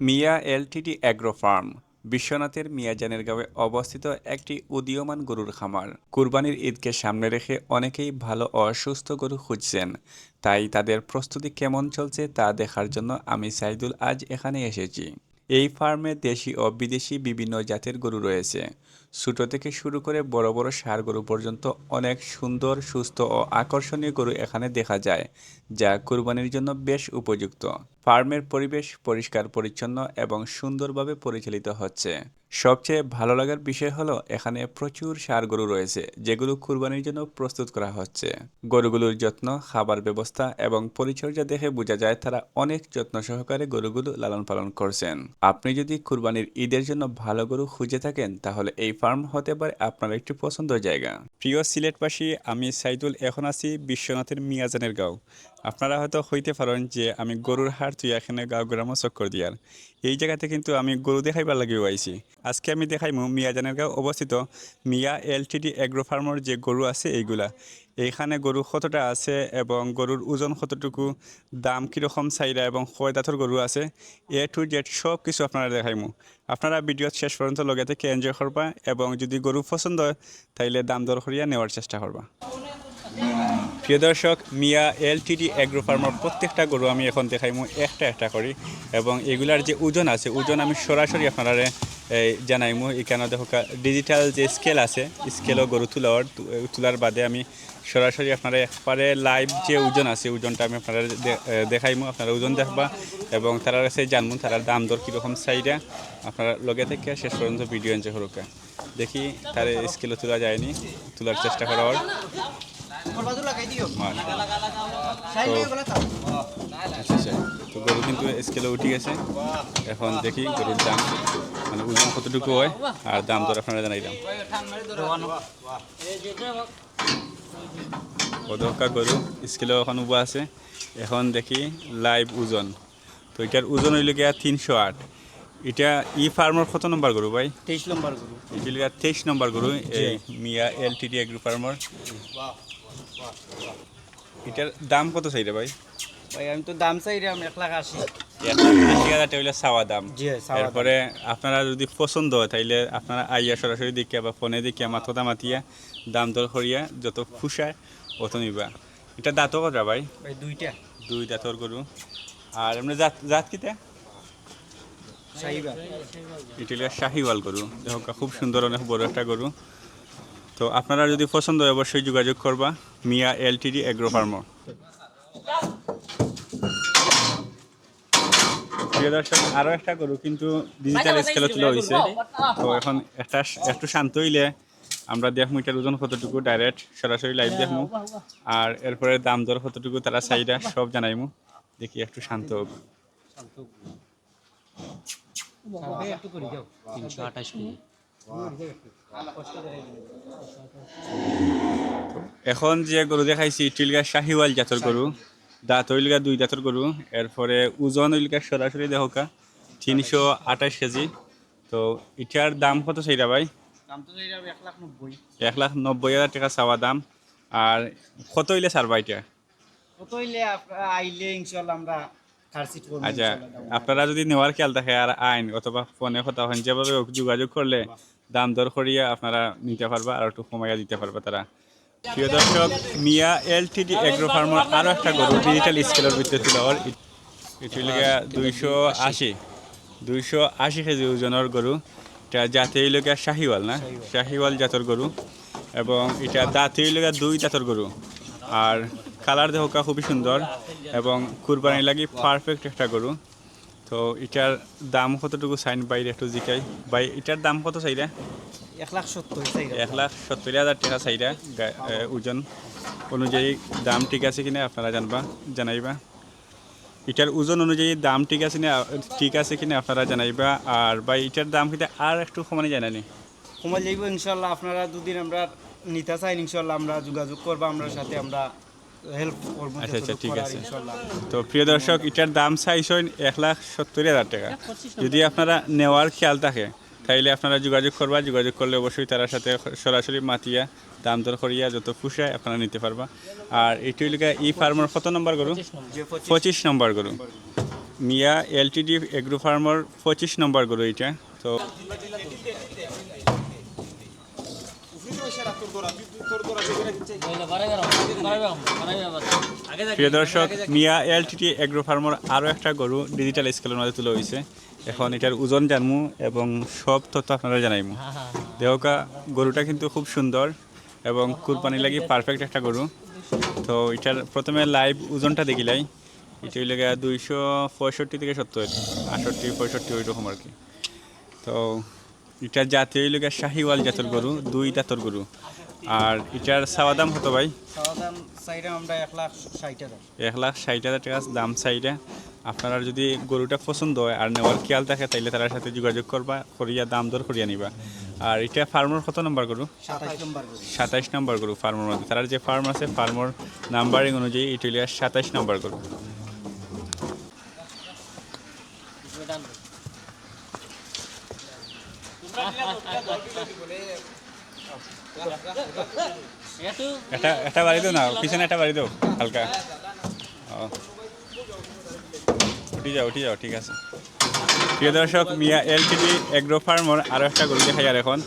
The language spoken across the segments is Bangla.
মিয়া এলটিডি অ্যাগ্রো ফার্ম বিশ্বনাথের মিয়াজানের গাঁয়ে অবস্থিত একটি উদীয়মান গরুর খামার। কুরবানির ঈদকে সামনে রেখে অনেকেই ভালো ও সুস্থ গরু খুঁজছেন, তাই তাদের প্রস্তুতি কেমন চলছে তা দেখার জন্য আমি সাইদুল আজ এখানে এসেছি। এই ফার্মে দেশি ও বিদেশি বিভিন্ন জাতের গরু রয়েছে। ছোট থেকে শুরু করে বড় বড় ষাঁড় গরু পর্যন্ত অনেক সুন্দর, সুস্থ ও আকর্ষণীয় গরু এখানে দেখা যায়, যা কুরবানির জন্য বেশ উপযুক্ত। ফার্মের পরিবেশ পরিষ্কার পরিচ্ছন্ন এবং সুন্দরভাবে পরিচালিত হচ্ছে। সবচেয়ে ভালো লাগার বিষয় হলো এখানে প্রচুর ষাঁড় গরু রয়েছে, যেগুলো কুরবানির জন্য প্রস্তুত করা হচ্ছে। গরুগুলোর যত্ন, খাবার ব্যবস্থা এবং পরিচর্যা দেখে বোঝা যায় তারা অনেক যত্ন সহকারে গরুগুলো লালন পালন করছেন। আপনি যদি কুরবানির ঈদের জন্য ভালো গরু খুঁজে থাকেন, তাহলে এই ফার্ম হতে পারে আপনার একটি পছন্দের জায়গা। প্রিয় সিলেটবাসী, আমি সাইদুল এখন আছি বিশ্বনাথের মিয়াজানের গাঁও। আপনারা হয়তো হইতে পারেন যে আমি গরুর হাট তুই এখানে গাঁও গ্রামও চক্কর দিয়ার। এই জায়গাতে কিন্তু আমি গরু দেখাইবার লাগেও আইছি। আজকে আমি দেখাইমু মিয়াজানের গাঁও অবস্থিত মিয়া এলটিডি অ্যাগ্রো ফার্মের যে গরু আছে এইগুলা। এইখানে গরু কতটা আছে এবং গরুর ওজন কতটুকু, দাম কীরকম চাইরা এবং কয় দাঁতের গরু আছে, এ টু জেড সব কিছু আপনারা দেখাইমু। আপনারা ভিডিও শেষ পর্যন্ত লগে থেকে এনজয় করবা এবং যদি গরু পছন্দ হয় তাইলে দাম দর করিয়া নেওয়ার চেষ্টা করবা। প্রিয় দর্শক, মিয়া এলটিডি অ্যাগ্রো ফার্মার প্রত্যেকটা গরু আমি এখন দেখাইমু একটা একটা করি এবং এগুলার যে ওজন আছে ওজন আমি সরাসরি আপনারা জানাইমু। এখানে দেখো ডিজিটাল যে স্কেল আছে, স্কেলও গরু তোলার বাদে আমি সরাসরি আপনারা একবারে লাইভ যে ওজন আছে ওজনটা আমি আপনারা দেখাইমু। আপনারা ওজন দেখবা এবং তারা কাছে জানবো তার দাম দর কীরকম চাইটা। আপনারা লগে থেকে শেষ পর্যন্ত ভিডিও এনজয় করুক। দেখি তার স্কেলও তোলা যায়নি, তোলার চেষ্টা করা হয়। তো গরু কিন্তু স্কেলে উঠে গেছে। এখন দেখি গরুর দাম, মানে ওজন কতটুকু হয় আর দাম দর আপনারা জানাইলাম। কদকা গরু স্কেলেও এখন উবা আছে। এখন দেখি লাইভ ওজন। তো এটার ওজন হইল গিয়া 308। এটা ই ফার্মার কত নম্বর গরু ভাই? 23 নম্বর গরু। এটা 23 নম্বর গরু এই মিয়া এলটিডি এগ্রো ফার্মার। এটার দাম কত চাইরে ভাই? ভাই আমি তো দাম চাইলাম 1,80,000। 1,80,000 টাকা হইলে চাওয়া দাম। জি চাওয়া দাম। এরপরে আপনারা যদি পছন্দ হয় তাইলে আপনারা আইয়া সরাসরি দেখিয়া বা ফোনে দেখিয়া মাথা মাতিয়া দাম দর করিয়া যত খুশায় অত নিবা। এটা দাঁতও কটা ভাই? ভাই দুইটা। দুই দাঁতর গরু। আর এমনি জাত জাত কিতা? শাহিওয়াল। এটা হলো শাহিওয়াল গরু। দেখো খুব সুন্দর, অনেক বড় একটা গরু। তো আপনারা যদি পছন্দ হয় অবশ্যই যোগাযোগ করবা মিয়া এলটিডি এগ্রো ফার্মার। প্রিয় দর্শক, আরও একটা গরু কিন্তু ডিজিটাল স্কেলে তুলে হয়েছে। তো এখন একটু শান্ত হইলে আমরা দেখবো এটার ওজন কতটুকু, ডাইরেক্ট সরাসরি লাইভ দেখবো। আর এরপরে দাম দর কতটুকু তারা চাইরা সব জানাইমু। দেখি একটু শান্ত হোক। এখন যে গরু দেখাইছি টিলগা শাহিওয়াল জাতের গরু। দাঁত হইলগা দুই দাঁতের গরু। এরপরে ওজন হইলগা সরাসরি দেখোকা 328 কেজি। তো এটার দাম কত চাইরা ভাই? দাম তো চাইলাম 1,90,000। 1,90,000 টাকা চাওয়া দাম। আর কত হইলে ছাড়বা এটা? কত হইলে আইলে ইনশাআল্লাহ আমরা খার্চিট করব। আচ্ছা, আপনারা যদি নেওয়ার খেয়াল থাকে আর আইন অথবা ফোনে কথা হন যেভাবে যোগাযোগ করলে দাম দর করিয়া আপনারা নিতে পারবা আর একটু কমাইয়া দিতে পারবা তারা। প্রিয় দর্শক, মিয়া এলটিডি এগ্রো ফার্মার আরও একটা গরু ডিজিটাল স্কেলের ভিতরে ছিল। এটি হলো 280 কেজি ওজনের গরু। এটা জাতি হইল শাহিওয়াল, না শাহিওয়াল জাতের গরু এবং এটা দাঁত হইল দুই দাঁতের গরু। আর কালার দেখা খুবই সুন্দর এবং কুরবানি লাগি পারফেক্ট একটা গরু। তো এটার দাম কতটুকু চাইন বাইরে একটু জিকাই ভাই, এটার দাম কত চাইরা? 1,70,000 চাইলাম। 1,70,000 টাকা চাইরা। ওজন অনুযায়ী দাম ঠিক আছে কিনা আপনারা জানাইবা। এটার ওজন অনুযায়ী দাম ঠিক আছে কিনা আপনারা জানাইবা। আর ভাই এটার দাম কিন্তু আর একটু কমানো যায় না নি? কমাই যাইব ইনশাআল্লাহ। আপনারা দুদিন আমরা নিতে চাই ইনশাআল্লাহ আমরা যোগাযোগ করব, আমরা সাথে আমরা হেল্প করব। আচ্ছা আচ্ছা, ঠিক আছে। ইনশাআল্লাহ। তো প্রিয় দর্শক, এটার দাম চাইছেন 1,70,000 টাকা। যদি আপনারা নেওয়ার খেয়াল থাকে তাইলে আপনারা যোগাযোগ করলে অবশ্যই তার সাথে সরাসরি মাতিয়া দাম দর করিয়া যত খুশায় আপনারা নিতে পারবা। আর এটি হইল ই ফার্মার কত নম্বর গরু? 25 নম্বর গরু। মিয়া এলটিডি এগ্রো ফার্মার 25 নম্বর গরু এটা। তো প্রিয় দর্শক, মিয়া এলটিডি এগ্রো ফার্মার আরও একটা গরু ডিজিটাল স্কেলের মধ্যে তুলে হয়েছে। এখন এটার ওজন জানমু এবং সব তথ্য আপনারা জানাইমু। দেহকা গরুটা কিন্তু খুব সুন্দর এবং কুরবানি লাগি পারফেক্ট একটা গরু। তো এটার প্রথমে লাইভ ওজনটা দেখিলাই, এটা হইলে 265 থেকে 70, 68 65 ওই রকম আর কি। তো এটার জাতীয় হইলে শাহিওয়াল জাতের গরু, 2 দাঁতর গরু। আর এটার চাওয়া দাম কত ভাই? চাওয়া দাম চাইরা আমরা 1,60,000। 1,60,000 টাকা দাম চাইটা। আপনারা যদি গরুটা পছন্দ হয় আর নেওয়ার খেয়াল থাকে তাইলে তার সাথে যোগাযোগ করবা, করিয়া দাম দর করিয়া নিবা। আর এটা ফার্মার কত নম্বর গরু? 27 নম্বর গরু। 27 নম্বর গরু ফার্মার মধ্যে। তার যে ফার্ম আছে ফার্মার নাম্বারিং অনুযায়ী এটা হইলে 27 নম্বর গরু। এটা বাড়ি দাও না, পিছনে একটা বাড়ি দাও হালকা। উঠি যাও ঠিক আছে। প্রিয় দর্শক, মিয়া এলটিডি এগ্রো ফার্মর আরও একটা গরু দেখাই। আর এখন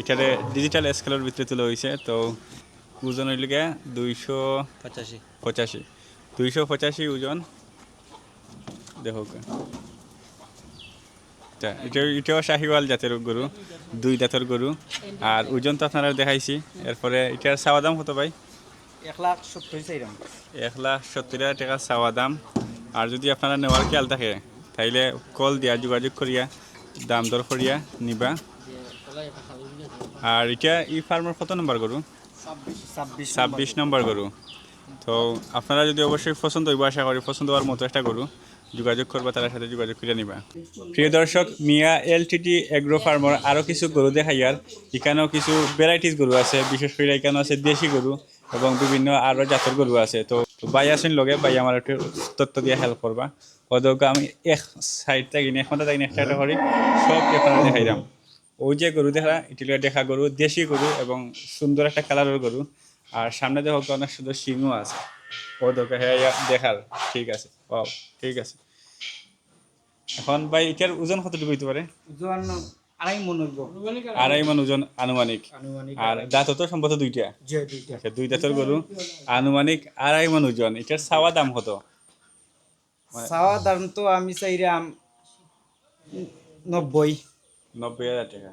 এটারে ডিজিটাল স্কেলের ভিতরে তুলে হয়েছে। তো ওজন হইল গিয়ে 285 ওজন। দেখো এটাও শাহিওয়াল জাতের গরু, 2 দাঁতের গরু। আর ওজন তো আপনারা দেখাইছি। এরপরে এটার চাওয়া দাম কত ভাই? 1,70,000 চাইরাম। 1,70,000 টাকা চাওয়া দাম। আর যদি আপনারা নেওয়ার খেয়াল থাকে তাইলে কল দিয়া যোগাযোগ করিয়া দাম দর করিয়া নিবা। আর এটা ই ফার্মের কত নম্বর গরু? 26 নম্বর গরু। তো আপনারা যদি অবশ্যই পছন্দ হইব, আশা করি পছন্দ হওয়ার মতো একটা গরু, যোগাযোগ করবা, তার সাথে যোগাযোগ করে নিবা। প্রিয় দর্শক, মিয়া এলটিডি এগ্রো ফার্মার আরও কিছু গরু দেখাইয়ার। এখানেও কিছু ভ্যারাইটিস গরু আছে, বিশেষ করে এখানেও আছে দেশি গরু এবং বিভিন্ন আরও জাতের গরু আছে। তো ভাই আসেন লগে, ভাই আমার একটু তথ্য দিয়ে হেল্প করবা। ওদেরকে আমি এক সাইড থাকি না, এখন থাকি না, একটা করি সব আপনারা দেখাইলাম। ওই যে গরু দেখা গরু দেশি গরু এবং সুন্দর একটা কালারের গরু। আর সামনে দেখো অনেক সুন্দর সিংও আছে। ও দোকে হ্যাঁ দেখার ঠিক আছে। ও ঠিক আছে। এখন ভাই এটার ওজন কতটুকু হইতে পারে? ওজন 2.5 মণ হইব। 2.5 মণ ওজন আনুমানিক। আর দাঁত তো সম্ভবত 2টা। জি 2টা। আচ্ছা, 2 দাঁতের গরু, আনুমানিক 2.5 মণ ওজন। এটার চাওয়া দাম কত? চাওয়া দাম তো আমি চাইরাম 90,000 টাকা।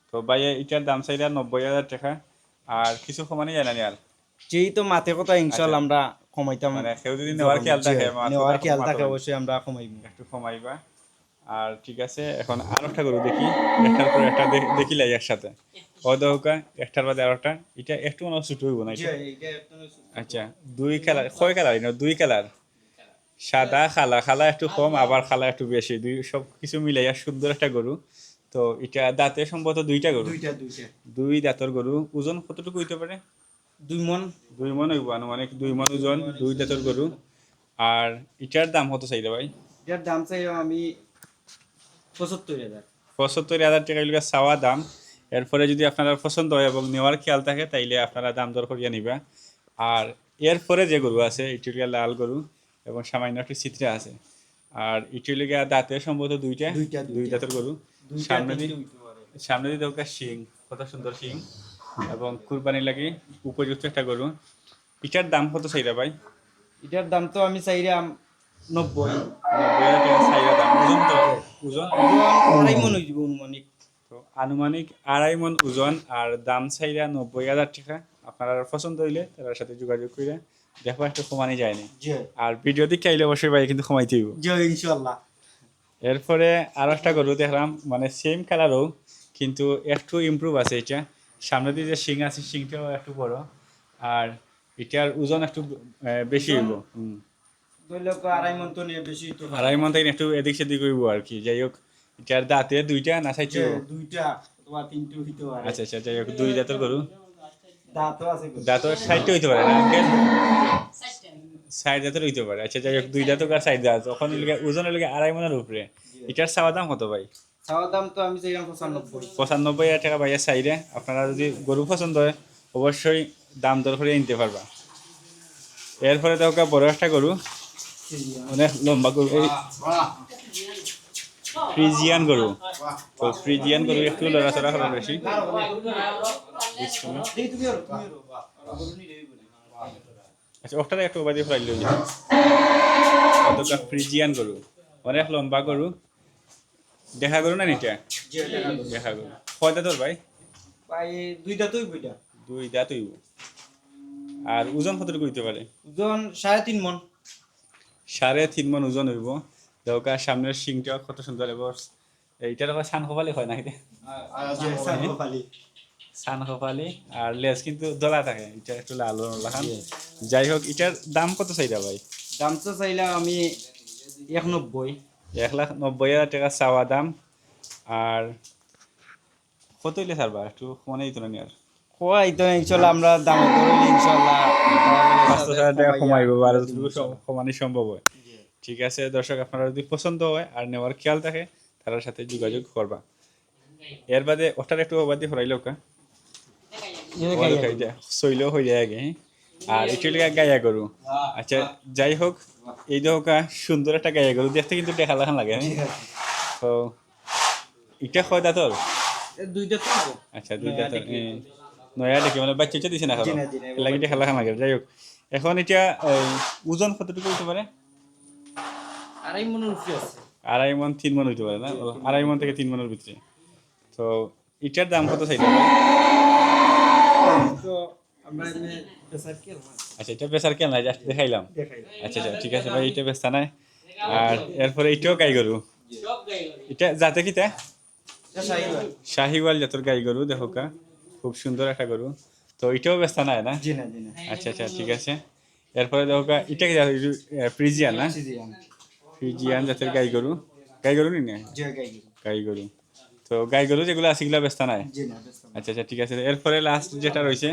তো ভাই এটার দাম চাইরা 90,000 টাকা। আর কিছু কমানো যায় না আর? যেই তো মাতে কথা ইনশাআল্লাহ আমরা কমাইতাম। মানে কেউ যদি নেওয়ার খেয়াল থাকে, নেওয়ার খেয়াল থাকে অবশ্যই আমরা কমাইব, একটু কমাইবা। আর ঠিক আছে, এখন আরো একটা গরু দেখি, একটার পর একটা দেখিলাই একসাথে। অদহকা একটার বাদে আর একটা। এটা একটু মনে ছোট হইব না? আচ্ছা, 2 কালার, কয় কালার? 2 কালার, সাদা খালা একটু কম, আবার খালা একটু বেশি, দুই সব কিছু মিলাইয়া সুন্দর একটা গরু। তো এটা দাঁতে সম্ভবত 2টা গরু। 2 দাঁতের গরু। ওজন কতটুকু হইতে পারে? 2 মণ। 2 মণ হইব আনুমানিক, 2 মণ ওজন, 2 দাঁতের গরু। আর এটার দাম কত চাইলে ভাই? এটার দাম চাইলাম আমি 75,000। 75,000 টাকা এগুলো চাওয়া দাম। এরপরে যদি আপনারা পছন্দ হয় এবং নেওয়ার খেয়াল থাকে তাইলে আপনারা দাম দর করিয়া নিবা। আর এরপরে যে গরু আছে ইটুলিয়া লাল গরু এবং সামান্য একটু চিত্রে আছে। আর ইটুলিয়া দাঁতে সম্ভবত 2টা, 2 দাঁতের গরু। সামনে দিয়ে দরকার শিং, কত সুন্দর শিং এবং কুরবানি লাগি উপযুক্ত একটা গরু। এটার দাম কত চাইরা ভাই? এটার দাম তো আমি চাইরাম 90,000 টাকা চাইরা দাম। ওজন তো ওজন 2.5 মণ হইব আনুমানিক। তো আনুমানিক 2.5 মণ ওজন। আর দাম চাইরা 90,000 টাকা। আপনারা পছন্দ হইলে তার সাথে যোগাযোগ করে দেখো একটু কমানি যায়নি। আর ভিডিও দেখে আইলে অবশ্যই ভাই কিন্তু কমাইতে হইব ইনশাআল্লাহ। এরপরে আরো একটা গরু দেখলাম, মানে সেম কালারও কিন্তু একটু ইমপ্রুভ আছে। এটা সামনে দিয়ে যে শিং আছে, শিংটাও একটু বড়। আর এটার ওজন একটু বেশি হইব। 2.5 মণ তো নিয়ে বেশি তো 2.5 মণ থেকে একটু এদিক সেদিক হইব আর কি। যাই হোক, এটার দাঁতে 2টা না চাইছো? 2টা অথবা 3টা হইতে পারে। আচ্ছা, যাই হোক 2 দাঁতের গরু। দাঁতও আছে। দাঁত 60টা হইতে পারে না আঙ্কেল? 60 দাঁতের হইতে পারে। আচ্ছা, যাই হোক 2 দাঁত আর 60 দাঁত, তখন ওজন হলে 2.5 মণের উপরে। এটার চাওয়া দাম কত ভাই? চাওয়া দাম তো আমি চাইলাম 95,000 টাকা ভাইয়া চাইরে। আপনারা যদি গরু পছন্দ হয় অবশ্যই দাম দর করে নিতে পারবা। এরপরে দেখো বড় একটা গরু, অনেক লম্বা গরু এই ফ্রিজিয়ান গরু, তো ফ্রিজিয়ান গরু একটু লড়াচড়া হবে বেশি। আচ্ছা ওটারে একটু বাদি ফ্রাই লই অতটা ফ্রিজিয়ান গরু অনেক লম্বা গরু, দেখা গরু না নিটা দেখা গরু কয়টা তোর ভাই? ভাই দুইটা তুই বুইটা দুই দাঁত হইব। আর ওজন কতটুকু হইতে পারে? ওজন 3.5 মন। 3.5 মন ওজন হইব। দেওকা সামনের শিংটা কত সুন্দর এবার, এইটার আবার সান কপালি হয় না এটা সান কপালি, আর লেজ কিন্তু দলা থাকে, এটা একটু লাল লাগান। যাই হোক এটার দাম কত চাইরা ভাই? দাম তো চাইলাম আমি 190। 1,90,000 টাকা চাওয়া দাম। আর কত হইলে ছাড়বা একটু মনে দিত না আর কই তো ইনশাআল্লাহ আমরা দাম ধরলে ইনশাআল্লাহ 5,000 টাকা কমাইব আর যতটুকু সমানই সম্ভব হয়। ঠিক আছে দর্শক, আপনারা যদি পছন্দ হয় আর নেওয়ার খেয়াল থাকে তার সাথে যোগাযোগ করবা। এর বাদে ওটার একটু বাদে হরাইলো কা সইলেও হয়ে যায় আগে, হ্যাঁ? আর একটু গায়া গরু। আচ্ছা যাই হোক, এই দেখা সুন্দর একটা গায়া গরু দেখতে কিন্তু দেখা লাগান লাগে, হ্যাঁ? তো এটা কয় দাঁতর? দুইটা তো আচ্ছা দুই দাঁতর, নয়া দেখি মানে বাচ্চা দিছে না খালো লাগে দেখা লাগান লাগে। যাই হোক এখন এটা ওজন কতটুকু হইতে পারে? 2.5 মনের উপরে আছে। 2.5 মন 3 মন হইতে পারে না? 2.5 মন থেকে 3 মনের ভিতরে। তো এটার দাম কত চাইলে? তো আমরা এমনি পেশার কি আচ্ছা এটা বেচার কেন নাই, জাস্ট দেখাইলাম। আচ্ছা আচ্ছা ঠিক আছে ভাই, এটা বেচতা নাই। আর এরপরে এটাও গাই গরু, এটা জাতে কিতা? শাহিওয়াল জাতের গাই গরু, দেখো কা খুব সুন্দর একটা গরু। তো এটাও বেচতা নাই না? জি না জি না। আচ্ছা আচ্ছা ঠিক আছে। এরপরে দেখো কা এটা কি ফ্রিজিয়ান না? ফ্রিজিয়ান জাতের গাই গরু, গাই গরু নি না জি গাই। গাই গরু। তো গাই গরু যেগুলো আছে এগুলো বেচতা নাই? জি না বেশি। আচ্ছা আচ্ছা ঠিক আছে। এরপরে লাস্ট যেটা রয়েছে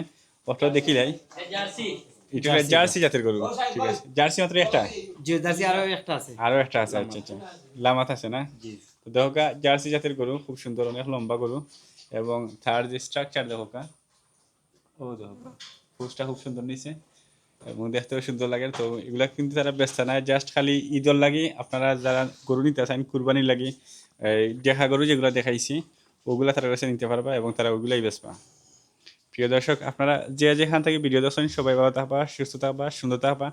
ওটা দেখি যাই, এটা জার্সি জাতের গরু। ঠিক আছে, জার্সি মাত্র একটা? জি জার্সি আরো একটা আছে। আরো একটা আছে, আচ্ছা আচ্ছা লামাত আছে না? জি। তো দেখো কা জার্সি জাতের গরু খুব সুন্দর, অনেক লম্বা গরু, এবং তার যে স্ট্রাকচার দেখো কা, ও দেখো কা ফুসটা খুব সুন্দর নিচে এবং দেখতেও সুন্দর লাগে। তো এগুলা কিন্তু তারা ব্যস্ত নাই, জাস্ট খালি ঈদর লাগি আপনারা যারা গরু নিতে চান কুরবানির লাগি, এই দেখা গরু যেগুলো দেখাইছি ওগুলা তারা কাছে নিতে পারবা এবং তারা ওগুলাই বেচবা। প্রিয় দর্শক, আপনারা যে যেখান থেকে ভিডিও দেখছেন সবাই ভালো থাকবা, সুস্থ থাকবা, সুন্দর থাকবা।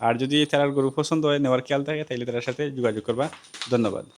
আর যদি তার গরু পছন্দ হয় নেওয়ার খেয়াল থাকে তাহলে তার সাথে যোগাযোগ করবা। ধন্যবাদ।